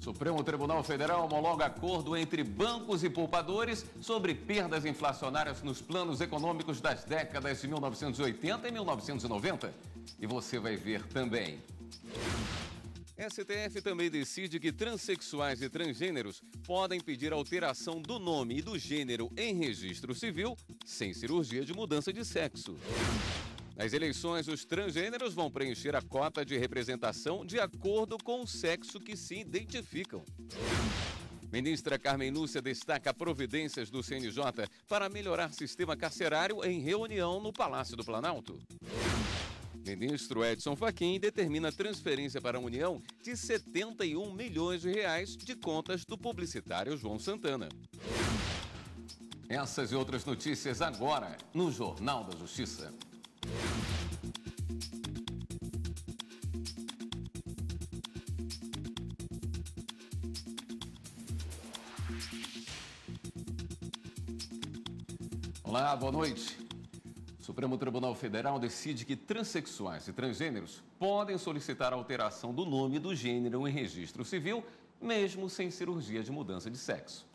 Supremo Tribunal Federal homologa acordo entre bancos e poupadores sobre perdas inflacionárias nos planos econômicos das décadas de 1980 e 1990. E você vai ver também. STF também decide que transexuais e transgêneros podem pedir alteração do nome e do gênero em registro civil sem cirurgia de mudança de sexo. Nas eleições, os transgêneros vão preencher a cota de representação de acordo com o sexo que se identificam. Ministra Carmen Lúcia destaca providências do CNJ para melhorar sistema carcerário em reunião no Palácio do Planalto. Ministro Edson Fachin determina transferência para a União de 71 milhões de reais de contas do publicitário João Santana. Essas e outras notícias agora no Jornal da Justiça. Olá, boa noite. O Supremo Tribunal Federal decide que transexuais e transgêneros podem solicitar alteração do nome e do gênero em registro civil, mesmo sem cirurgia de mudança de sexo.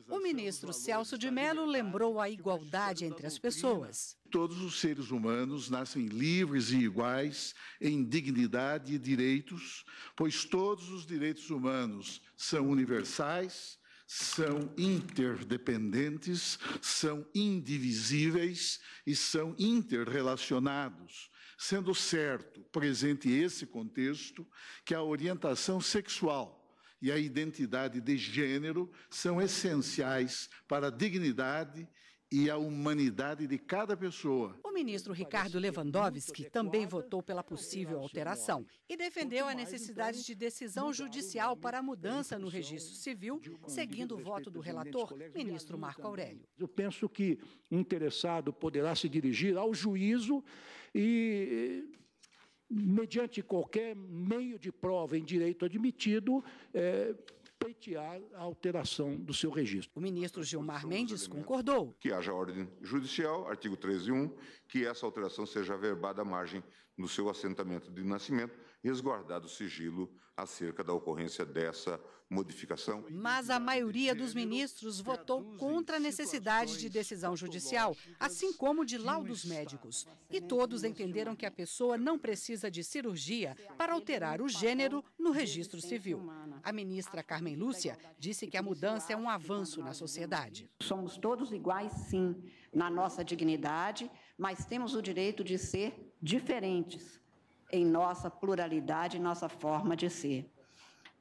O ministro Celso de Mello lembrou a igualdade entre as pessoas. Todos os seres humanos nascem livres e iguais em dignidade e direitos, pois todos os direitos humanos são universais, são interdependentes, são indivisíveis e são interrelacionados, sendo certo, presente esse contexto, que a orientação sexual e a identidade de gênero são essenciais para a dignidade e a humanidade de cada pessoa. O ministro Ricardo Lewandowski também votou pela possível alteração e defendeu a necessidade de decisão judicial para a mudança no registro civil, seguindo o voto do relator, ministro Marco Aurélio. Eu penso que o interessado poderá se dirigir ao juízo e, mediante qualquer meio de prova em direito admitido, pleitear a alteração do seu registro. O ministro Gilmar Mendes concordou. Que haja ordem judicial, artigo 13.1, que essa alteração seja averbada à margem no seu assentamento de nascimento, resguardado o sigilo acerca da ocorrência dessa modificação. Mas a maioria dos ministros votou contra a necessidade de decisão judicial, assim como de laudos médicos. E todos entenderam que a pessoa não precisa de cirurgia para alterar o gênero no registro civil. A ministra Carmen Lúcia disse que a mudança é um avanço na sociedade. Somos todos iguais, sim, na nossa dignidade, mas temos o direito de ser diferentes em nossa pluralidade, nossa forma de ser.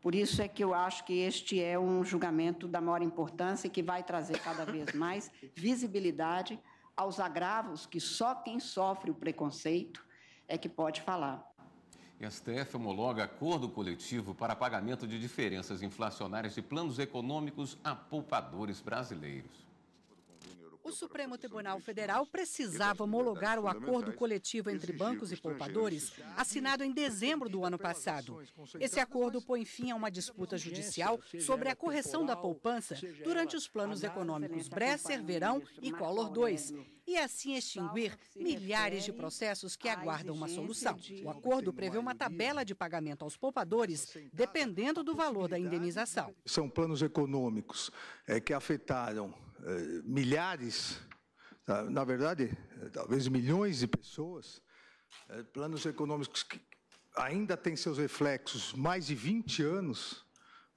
Por isso é que eu acho que este é um julgamento da maior importância e que vai trazer cada vez mais visibilidade aos agravos que só quem sofre o preconceito é que pode falar. STF homologa acordo coletivo para pagamento de diferenças inflacionárias de planos econômicos a poupadores brasileiros. O Supremo Tribunal Federal precisava homologar o acordo coletivo entre bancos e poupadores, assinado em dezembro do ano passado. Esse acordo põe fim a uma disputa judicial sobre a correção da poupança durante os planos econômicos Bresser, Verão e Collor II, e assim extinguir milhares de processos que aguardam uma solução. O acordo prevê uma tabela de pagamento aos poupadores, dependendo do valor da indenização. São planos econômicos que afetaram milhares, na verdade, talvez milhões de pessoas, planos econômicos que ainda têm seus reflexos mais de 20 anos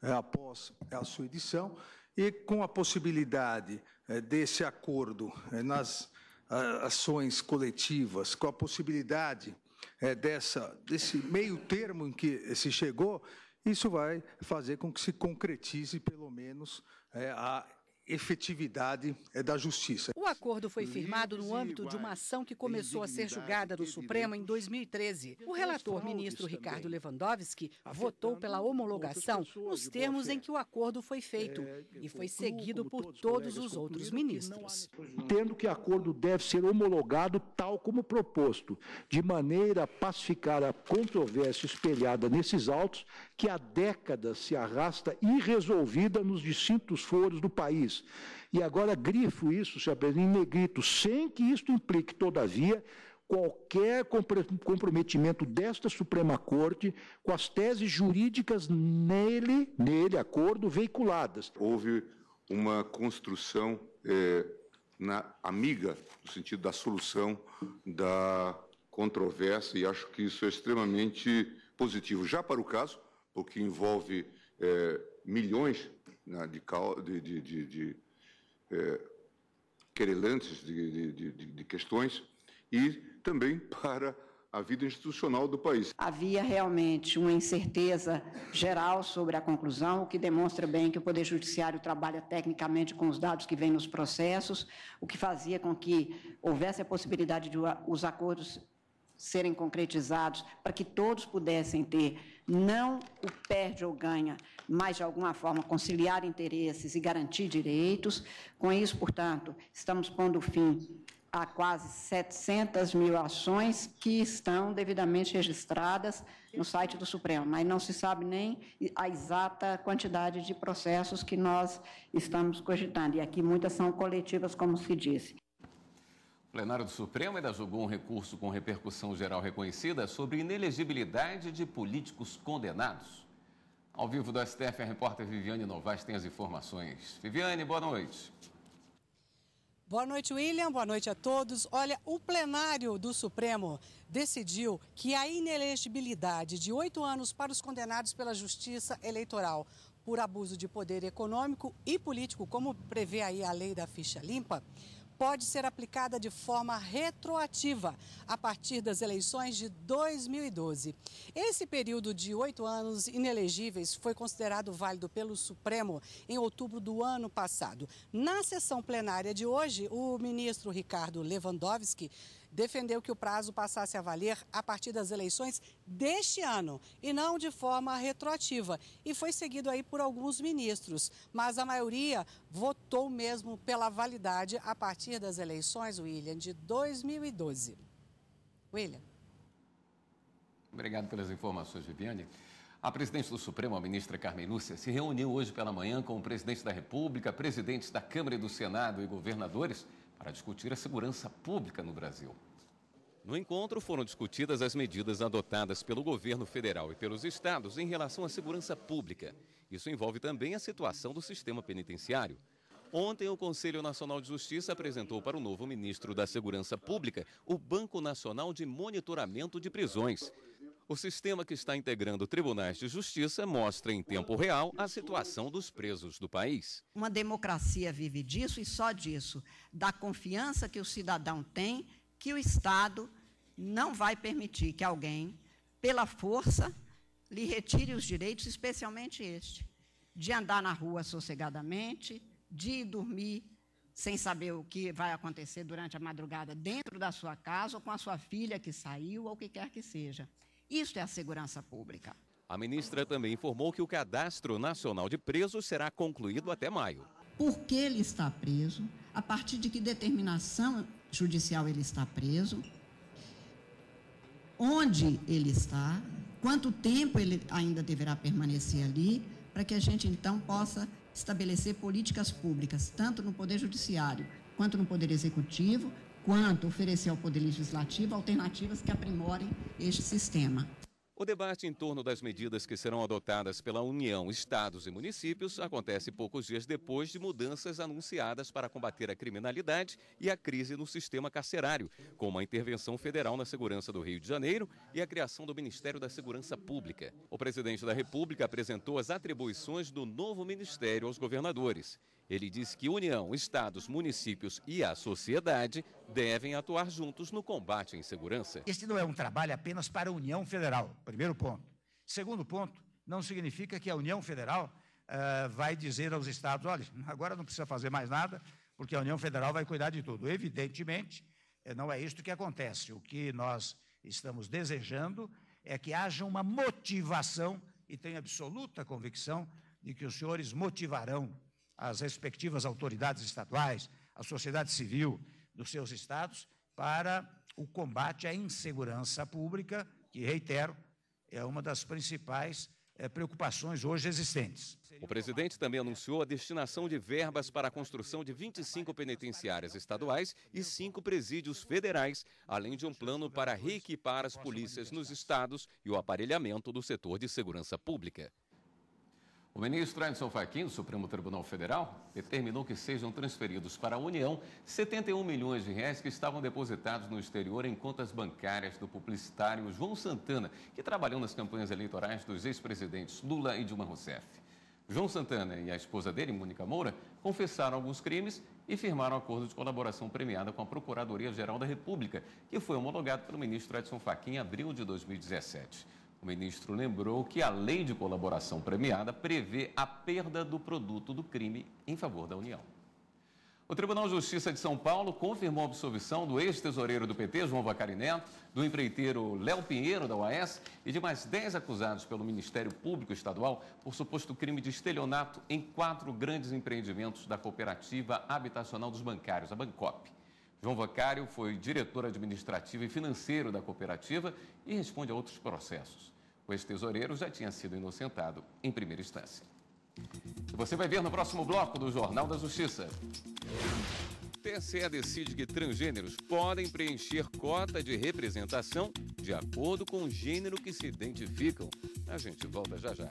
após a sua edição, e com a possibilidade desse acordo nas ações coletivas, com a possibilidade desse meio termo em que se chegou, isso vai fazer com que se concretize, pelo menos, a efetividade da justiça. O acordo foi firmado no âmbito de uma ação que começou a ser julgada no Supremo em 2013. O relator, ministro Ricardo Lewandowski, votou pela homologação nos termos em que o acordo foi feito e foi seguido por todos os outros ministros. Entendo que o acordo deve ser homologado tal como proposto, de maneira a pacificar a controvérsia espelhada nesses autos que há décadas se arrasta irresolvida nos distintos foros do país, país. E agora grifo isso, senhor presidente, em negrito, sem que isto implique, todavia, qualquer comprometimento desta Suprema Corte com as teses jurídicas nele, acordo, veiculadas. Houve uma construção amiga, no sentido da solução da controvérsia, e acho que isso é extremamente positivo. Já para o caso, porque envolve milhões, né, de querelantes de questões, e também para a vida institucional do país. Havia realmente uma incerteza geral sobre a conclusão, o que demonstra bem que o Poder Judiciário trabalha tecnicamente com os dados que vêm nos processos, o que fazia com que houvesse a possibilidade de os acordos serem concretizados para que todos pudessem ter, não o perde ou ganha, mas, de alguma forma, conciliar interesses e garantir direitos. Com isso, portanto, estamos pondo fim a quase 700 mil ações que estão devidamente registradas no site do Supremo, mas não se sabe nem a exata quantidade de processos que nós estamos cogitando, e aqui muitas são coletivas, como se disse. O plenário do Supremo ainda julgou um recurso com repercussão geral reconhecida sobre inelegibilidade de políticos condenados. Ao vivo do STF, a repórter Viviane Novaes tem as informações. Viviane, boa noite. Boa noite, William. Boa noite a todos. Olha, o plenário do Supremo decidiu que a inelegibilidade de 8 anos para os condenados pela Justiça Eleitoral por abuso de poder econômico e político, como prevê aí a lei da ficha limpa, pode ser aplicada de forma retroativa a partir das eleições de 2012. Esse período de 8 anos inelegíveis foi considerado válido pelo Supremo em outubro do ano passado. Na sessão plenária de hoje, o ministro Ricardo Lewandowski defendeu que o prazo passasse a valer a partir das eleições deste ano e não de forma retroativa. E foi seguido aí por alguns ministros, mas a maioria votou mesmo pela validade a partir das eleições, William, de 2012. William. Obrigado pelas informações, Viviane. A presidente do Supremo, a ministra Carmen Lúcia, se reuniu hoje pela manhã com o presidente da República, presidentes da Câmara e do Senado e governadores para discutir a segurança pública no Brasil. No encontro foram discutidas as medidas adotadas pelo governo federal e pelos estados em relação à segurança pública. Isso envolve também a situação do sistema penitenciário. Ontem, o Conselho Nacional de Justiça apresentou para o novo ministro da Segurança Pública o Banco Nacional de Monitoramento de Prisões. O sistema que está integrando tribunais de justiça mostra em tempo real a situação dos presos do país. Uma democracia vive disso e só disso, da confiança que o cidadão tem que o Estado não vai permitir que alguém, pela força, lhe retire os direitos, especialmente este, de andar na rua sossegadamente, de dormir sem saber o que vai acontecer durante a madrugada dentro da sua casa ou com a sua filha que saiu ou o que quer que seja. Isso é a segurança pública. A ministra também informou que o Cadastro Nacional de Presos será concluído até maio. Por que ele está preso? A partir de que determinação judicial ele está preso? Onde ele está? Quanto tempo ele ainda deverá permanecer ali? Para que a gente, então, possa estabelecer políticas públicas, tanto no Poder Judiciário, quanto no Poder Executivo, quanto oferecer ao Poder Legislativo alternativas que aprimorem este sistema. O debate em torno das medidas que serão adotadas pela União, estados e municípios acontece poucos dias depois de mudanças anunciadas para combater a criminalidade e a crise no sistema carcerário, como a intervenção federal na segurança do Rio de Janeiro e a criação do Ministério da Segurança Pública. O presidente da República apresentou as atribuições do novo ministério aos governadores. Ele disse que União, estados, municípios e a sociedade devem atuar juntos no combate à insegurança. Este não é um trabalho apenas para a União Federal, primeiro ponto. Segundo ponto, não significa que a União Federal vai dizer aos estados, olha, agora não precisa fazer mais nada, porque a União Federal vai cuidar de tudo. Evidentemente, não é isto que acontece. O que nós estamos desejando é que haja uma motivação, e tenho absoluta convicção de que os senhores motivarão as respectivas autoridades estaduais, a sociedade civil dos seus estados, para o combate à insegurança pública, que, reitero, é uma das principais preocupações hoje existentes. O presidente também anunciou a destinação de verbas para a construção de 25 penitenciárias estaduais e 5 presídios federais, além de um plano para reequipar as polícias nos estados e o aparelhamento do setor de segurança pública. O ministro Edson Fachin, do Supremo Tribunal Federal, determinou que sejam transferidos para a União 71 milhões de reais que estavam depositados no exterior em contas bancárias do publicitário João Santana, que trabalhou nas campanhas eleitorais dos ex-presidentes Lula e Dilma Rousseff. João Santana e a esposa dele, Mônica Moura, confessaram alguns crimes e firmaram um acordo de colaboração premiada com a Procuradoria-Geral da República, que foi homologado pelo ministro Edson Fachin em abril de 2017. O ministro lembrou que a lei de colaboração premiada prevê a perda do produto do crime em favor da União. O Tribunal de Justiça de São Paulo confirmou a absolvição do ex-tesoureiro do PT, João Vacari Neto, do empreiteiro Léo Pinheiro, da UAS, e de mais 10 acusados pelo Ministério Público Estadual por suposto crime de estelionato em 4 grandes empreendimentos da Cooperativa Habitacional dos Bancários, a Bancop. João Vacari foi diretor administrativo e financeiro da cooperativa e responde a outros processos. O ex-tesoureiro já tinha sido inocentado em primeira instância. Você vai ver no próximo bloco do Jornal da Justiça. TSE decide que transgêneros podem preencher cota de representação de acordo com o gênero que se identificam. A gente volta já já.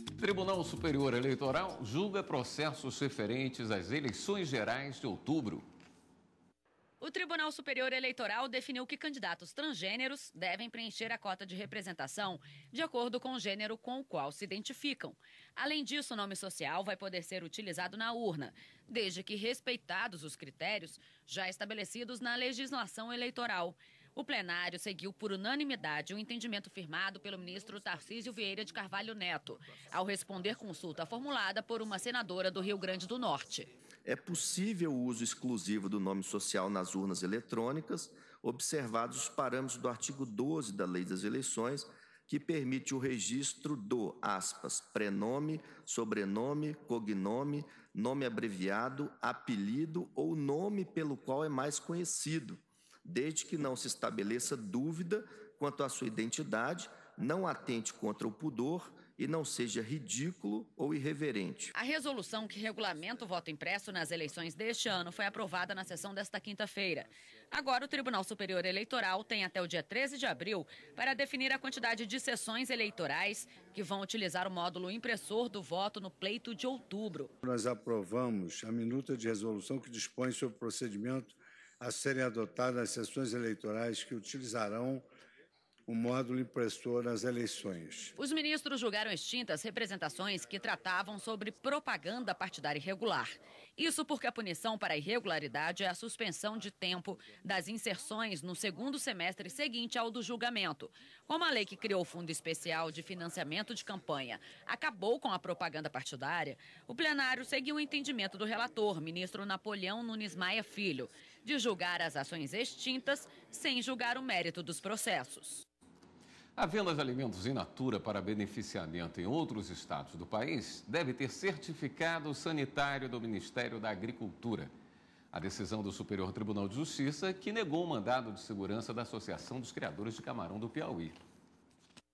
O Tribunal Superior Eleitoral julga processos referentes às eleições gerais de outubro. O Tribunal Superior Eleitoral definiu que candidatos transgêneros devem preencher a cota de representação de acordo com o gênero com o qual se identificam. Além disso, o nome social vai poder ser utilizado na urna, desde que respeitados os critérios já estabelecidos na legislação eleitoral. O plenário seguiu por unanimidade o entendimento firmado pelo ministro Tarcísio Vieira de Carvalho Neto, ao responder consulta formulada por uma senadora do Rio Grande do Norte. É possível o uso exclusivo do nome social nas urnas eletrônicas, observados os parâmetros do artigo 12 da Lei das Eleições, que permite o registro do, aspas, prenome, sobrenome, cognome, nome abreviado, apelido ou nome pelo qual é mais conhecido, desde que não se estabeleça dúvida quanto à sua identidade, não atente contra o pudor e não seja ridículo ou irreverente. A resolução que regulamenta o voto impresso nas eleições deste ano foi aprovada na sessão desta quinta-feira. Agora, o Tribunal Superior Eleitoral tem até o dia 13 de abril para definir a quantidade de sessões eleitorais que vão utilizar o módulo impressor do voto no pleito de outubro. Nós aprovamos a minuta de resolução que dispõe sobre o procedimento a serem adotadas nas sessões eleitorais que utilizarão o módulo impressor nas eleições. Os ministros julgaram extintas representações que tratavam sobre propaganda partidária irregular. Isso porque a punição para a irregularidade é a suspensão de tempo das inserções no segundo semestre seguinte ao do julgamento. Como a lei que criou o Fundo Especial de Financiamento de Campanha acabou com a propaganda partidária, o plenário seguiu o entendimento do relator, ministro Napoleão Nunes Maia Filho, de julgar as ações extintas sem julgar o mérito dos processos. A venda de alimentos in natura para beneficiamento em outros estados do país deve ter certificado sanitário do Ministério da Agricultura. A decisão do Superior Tribunal de Justiça que negou o mandado de segurança da Associação dos Criadores de Camarão do Piauí.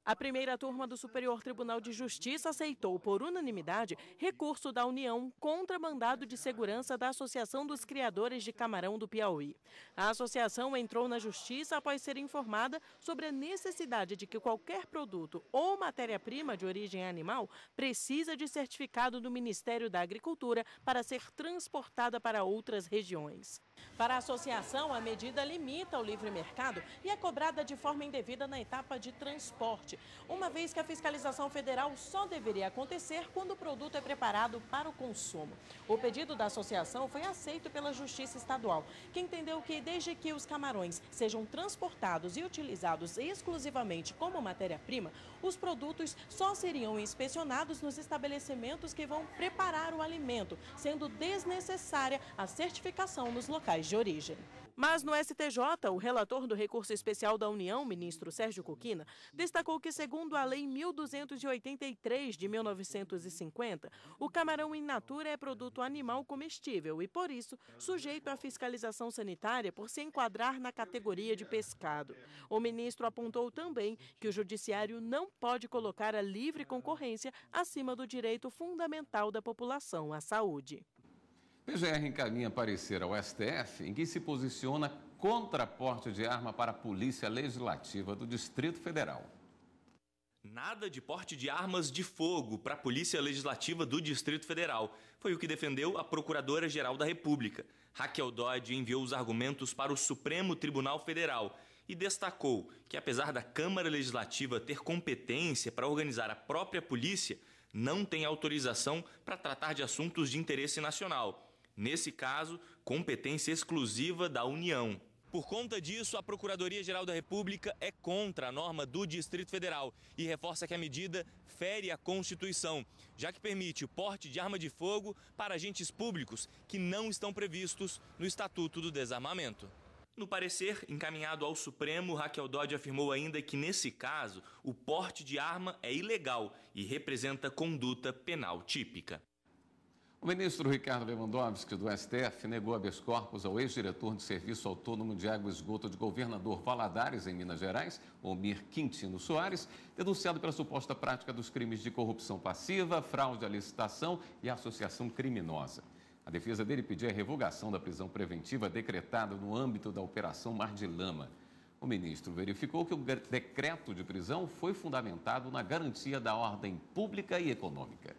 A primeira turma do Superior Tribunal de Justiça aceitou, por unanimidade, recurso da União contra mandado de segurança da Associação dos Criadores de Camarão do Piauí. A associação entrou na Justiça após ser informada sobre a necessidade de que qualquer produto ou matéria-prima de origem animal precisa de certificado do Ministério da Agricultura para ser transportada para outras regiões. Para a associação, a medida limita o livre mercado e é cobrada de forma indevida na etapa de transporte, uma vez que a fiscalização federal só deveria acontecer quando o produto é preparado para o consumo. O pedido da associação foi aceito pela Justiça Estadual, que entendeu que desde que os camarões sejam transportados e utilizados exclusivamente como matéria-prima, os produtos só seriam inspecionados nos estabelecimentos que vão preparar o alimento, sendo desnecessária a certificação nos locais de origem. Mas no STJ, o relator do recurso especial da União, ministro Sérgio Coquina, destacou que, segundo a Lei 1283 de 1950, o camarão in natura é produto animal comestível e, por isso, sujeito à fiscalização sanitária por se enquadrar na categoria de pescado. O ministro apontou também que o judiciário não pode colocar a livre concorrência acima do direito fundamental da população à saúde. PGR encaminha parecer ao STF em que se posiciona contra porte de arma para a Polícia Legislativa do Distrito Federal. Nada de porte de armas de fogo para a Polícia Legislativa do Distrito Federal. Foi o que defendeu a Procuradora-Geral da República. Raquel Dodge enviou os argumentos para o Supremo Tribunal Federal e destacou que, apesar da Câmara Legislativa ter competência para organizar a própria polícia, não tem autorização para tratar de assuntos de interesse nacional. Nesse caso, competência exclusiva da União. Por conta disso, a Procuradoria-Geral da República é contra a norma do Distrito Federal e reforça que a medida fere a Constituição, já que permite o porte de arma de fogo para agentes públicos que não estão previstos no Estatuto do Desarmamento. No parecer encaminhado ao Supremo, Raquel Dodge afirmou ainda que, nesse caso, o porte de arma é ilegal e representa conduta penal típica. O ministro Ricardo Lewandowski, do STF, negou habeas corpus ao ex-diretor do Serviço Autônomo de Água e Esgoto de Governador Valadares, em Minas Gerais, Omir Quintino Soares, denunciado pela suposta prática dos crimes de corrupção passiva, fraude à licitação e associação criminosa. A defesa dele pediu a revogação da prisão preventiva decretada no âmbito da Operação Mar de Lama. O ministro verificou que o decreto de prisão foi fundamentado na garantia da ordem pública e econômica.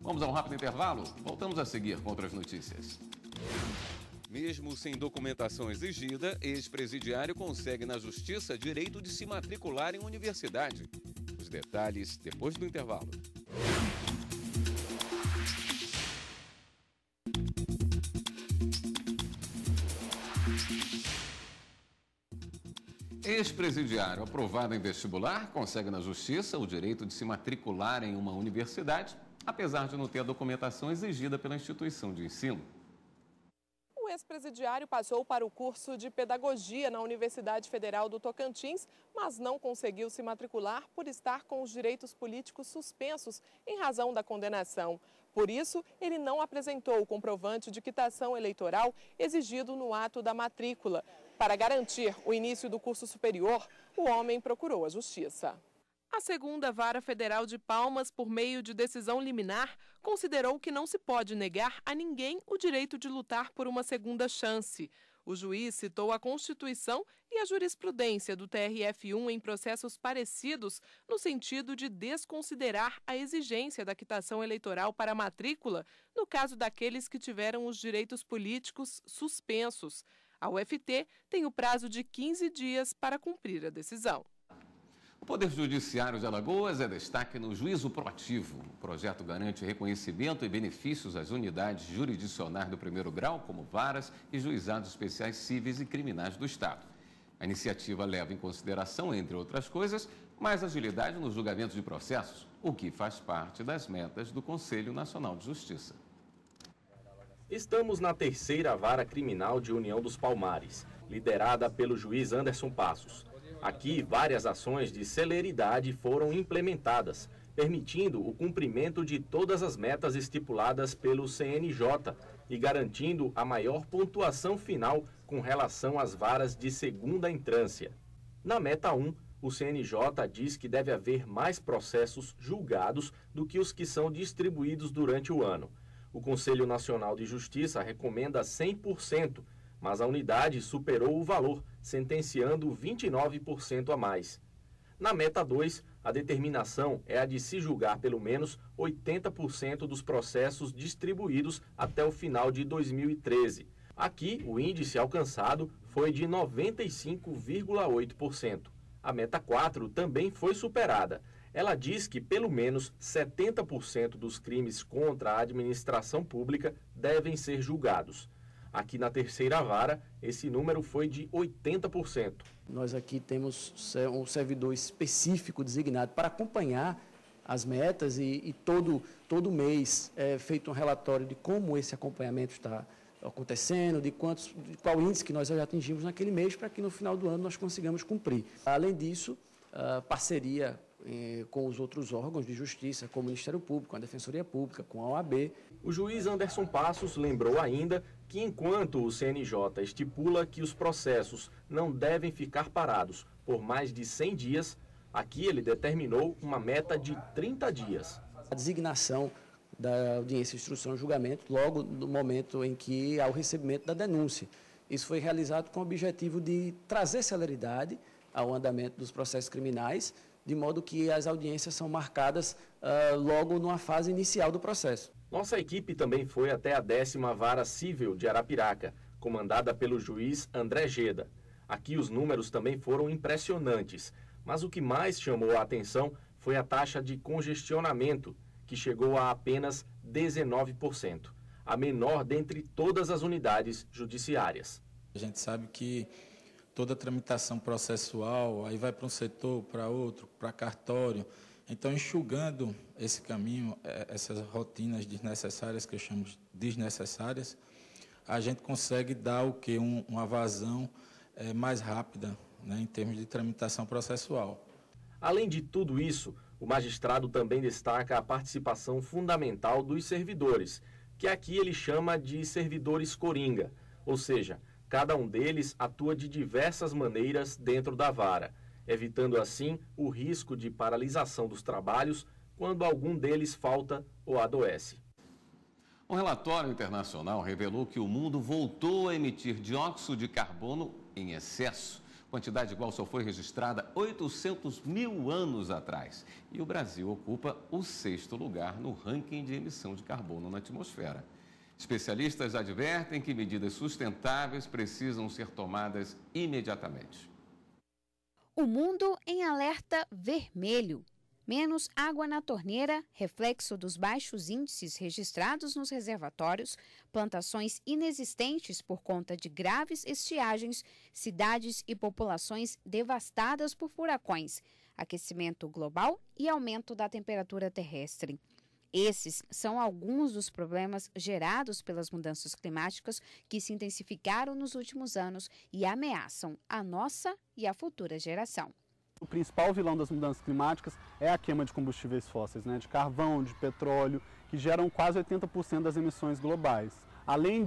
Vamos a um rápido intervalo? Voltamos a seguir com outras notícias. Mesmo sem documentação exigida, ex-presidiário consegue na Justiça direito de se matricular em universidade. Os detalhes depois do intervalo. Ex-presidiário aprovado em vestibular consegue na Justiça o direito de se matricular em uma universidade, apesar de não ter a documentação exigida pela instituição de ensino. O ex-presidiário passou para o curso de Pedagogia na Universidade Federal do Tocantins, mas não conseguiu se matricular por estar com os direitos políticos suspensos em razão da condenação. Por isso, ele não apresentou o comprovante de quitação eleitoral exigido no ato da matrícula. Para garantir o início do curso superior, o homem procurou a Justiça. A segunda Vara Federal de Palmas, por meio de decisão liminar, considerou que não se pode negar a ninguém o direito de lutar por uma segunda chance. O juiz citou a Constituição e a jurisprudência do TRF1 em processos parecidos, no sentido de desconsiderar a exigência da quitação eleitoral para a matrícula, no caso daqueles que tiveram os direitos políticos suspensos. A UFT tem o prazo de 15 dias para cumprir a decisão. O Poder Judiciário de Alagoas é destaque no Juízo Proativo. O projeto garante reconhecimento e benefícios às unidades jurisdicionais do primeiro grau, como varas e juizados especiais cíveis e criminais do Estado. A iniciativa leva em consideração, entre outras coisas, mais agilidade nos julgamentos de processos, o que faz parte das metas do Conselho Nacional de Justiça. Estamos na terceira vara criminal de União dos Palmares, liderada pelo juiz Anderson Passos. Aqui, várias ações de celeridade foram implementadas, permitindo o cumprimento de todas as metas estipuladas pelo CNJ e garantindo a maior pontuação final com relação às varas de segunda entrância. Na meta 1, o CNJ diz que deve haver mais processos julgados do que os que são distribuídos durante o ano. O Conselho Nacional de Justiça recomenda 100%, mas a unidade superou o valor, sentenciando 29% a mais. Na meta 2, a determinação é a de se julgar pelo menos 80% dos processos distribuídos até o final de 2013. Aqui, o índice alcançado foi de 95,8%. A meta 4 também foi superada. Ela diz que pelo menos 70% dos crimes contra a administração pública devem ser julgados. Aqui na terceira vara, esse número foi de 80%. Nós aqui temos um servidor específico designado para acompanhar as metas e todo mês é feito um relatório de como esse acompanhamento acontecendo, de qual índice que nós já atingimos naquele mês, para que no final do ano nós consigamos cumprir. Além disso, parceria com os outros órgãos de justiça, com o Ministério Público, com a Defensoria Pública, com a OAB. O juiz Anderson Passos lembrou ainda que enquanto o CNJ estipula que os processos não devem ficar parados por mais de 100 dias, aqui ele determinou uma meta de 30 dias. A designação da audiência de instrução e julgamento logo no momento em que há o recebimento da denúncia. Isso foi realizado com o objetivo de trazer celeridade ao andamento dos processos criminais, de modo que as audiências são marcadas logo numa fase inicial do processo. Nossa equipe também foi até a 10ª Vara Cível de Arapiraca, comandada pelo juiz André Geda. Aqui os números também foram impressionantes, mas o que mais chamou a atenção foi a taxa de congestionamento, que chegou a apenas 19%, a menor dentre todas as unidades judiciárias. A gente sabe que toda tramitação processual, aí vai para um setor, para outro, para cartório. Então, enxugando esse caminho, essas rotinas desnecessárias, que eu chamo de desnecessárias, a gente consegue dar o quê? Uma vazão mais rápida, né, em termos de tramitação processual. Além de tudo isso, o magistrado também destaca a participação fundamental dos servidores, que aqui ele chama de servidores coringa, ou seja, cada um deles atua de diversas maneiras dentro da vara, evitando assim o risco de paralisação dos trabalhos quando algum deles falta ou adoece. Um relatório internacional revelou que o mundo voltou a emitir dióxido de carbono em excesso. Quantidade igual só foi registrada 800 mil anos atrás. E o Brasil ocupa o 6º lugar no ranking de emissão de carbono na atmosfera. Especialistas advertem que medidas sustentáveis precisam ser tomadas imediatamente. O mundo em alerta vermelho. Menos água na torneira, reflexo dos baixos índices registrados nos reservatórios, plantações inexistentes por conta de graves estiagens, cidades e populações devastadas por furacões, aquecimento global e aumento da temperatura terrestre. Esses são alguns dos problemas gerados pelas mudanças climáticas que se intensificaram nos últimos anos e ameaçam a nossa e a futura geração. O principal vilão das mudanças climáticas é a queima de combustíveis fósseis, de carvão, de petróleo, que geram quase 80% das emissões globais. Além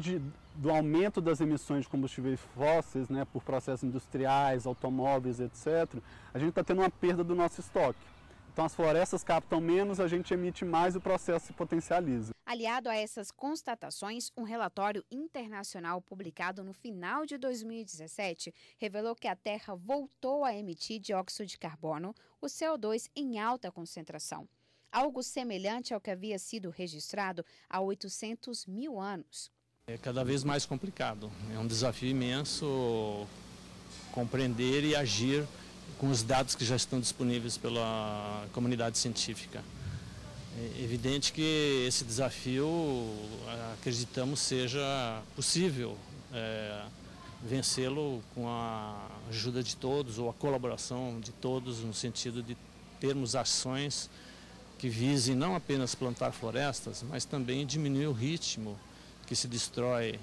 do aumento das emissões de combustíveis fósseis, por processos industriais, automóveis, etc., a gente está tendo uma perda do nosso estoque. Então as florestas captam menos, a gente emite mais e o processo se potencializa. Aliado a essas constatações, um relatório internacional publicado no final de 2017 revelou que a Terra voltou a emitir dióxido de carbono, o CO2, em alta concentração. Algo semelhante ao que havia sido registrado há 800 mil anos. É cada vez mais complicado. É um desafio imenso compreender e agir com os dados que já estão disponíveis pela comunidade científica. É evidente que esse desafio, acreditamos, seja possível vencê-lo com a ajuda de todos ou a colaboração de todos, no sentido de termos ações que visem não apenas plantar florestas, mas também diminuir o ritmo que se destrói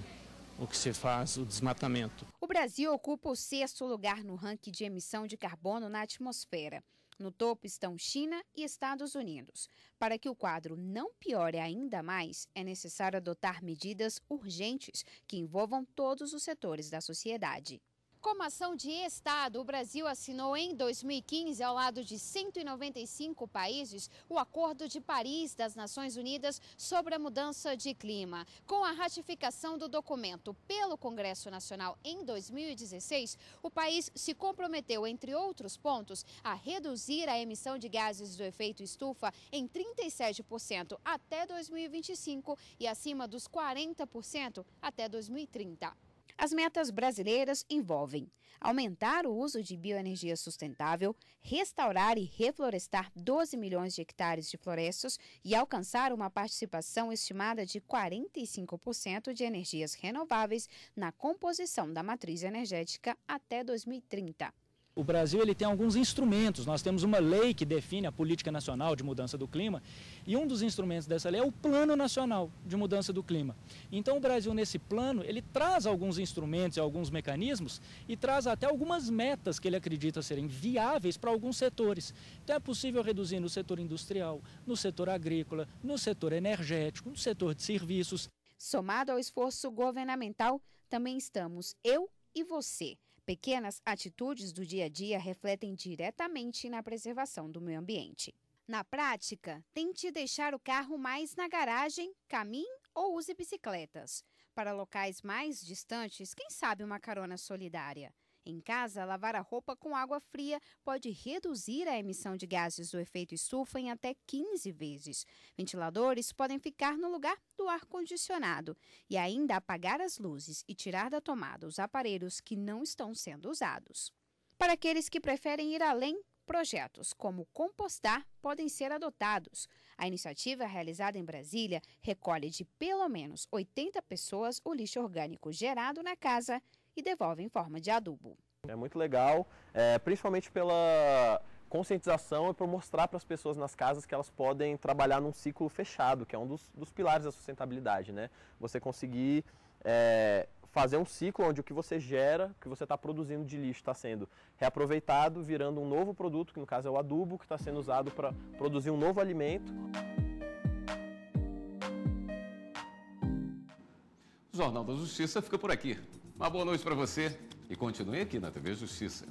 o que se faz, o desmatamento. O Brasil ocupa o 6º lugar no ranking de emissão de carbono na atmosfera. No topo estão China e Estados Unidos. Para que o quadro não piore ainda mais, é necessário adotar medidas urgentes que envolvam todos os setores da sociedade. Como ação de Estado, o Brasil assinou em 2015, ao lado de 195 países, o Acordo de Paris das Nações Unidas sobre a mudança de clima. Com a ratificação do documento pelo Congresso Nacional em 2016, o país se comprometeu, entre outros pontos, a reduzir a emissão de gases do efeito estufa em 37% até 2025 e acima dos 40% até 2030. As metas brasileiras envolvem aumentar o uso de bioenergia sustentável, restaurar e reflorestar 12 milhões de hectares de florestas e alcançar uma participação estimada de 45% de energias renováveis na composição da matriz energética até 2030. O Brasil ele tem alguns instrumentos, nós temos uma lei que define a política nacional de mudança do clima e um dos instrumentos dessa lei é o Plano Nacional de Mudança do Clima. Então o Brasil nesse plano, ele traz alguns instrumentos e alguns mecanismos e traz até algumas metas que ele acredita serem viáveis para alguns setores. Então é possível reduzir no setor industrial, no setor agrícola, no setor energético, no setor de serviços. Somado ao esforço governamental, também estamos eu e você. Pequenas atitudes do dia a dia refletem diretamente na preservação do meio ambiente. Na prática, tente deixar o carro mais na garagem, caminhe ou use bicicletas. Para locais mais distantes, quem sabe uma carona solidária. Em casa, lavar a roupa com água fria pode reduzir a emissão de gases do efeito estufa em até 15 vezes. Ventiladores podem ficar no lugar do ar-condicionado e ainda apagar as luzes e tirar da tomada os aparelhos que não estão sendo usados. Para aqueles que preferem ir além, projetos como compostar podem ser adotados. A iniciativa realizada em Brasília recolhe de pelo menos 80 pessoas o lixo orgânico gerado na casa e devolve em forma de adubo. É muito legal, principalmente pela conscientização e por mostrar para as pessoas nas casas que elas podem trabalhar num ciclo fechado, que é um dos pilares da sustentabilidade, né? Você conseguir fazer um ciclo onde o que você gera, o que você está produzindo de lixo está sendo reaproveitado, virando um novo produto, que no caso é o adubo, que está sendo usado para produzir um novo alimento. O Jornal da Justiça fica por aqui. Uma boa noite para você e continue aqui na TV Justiça.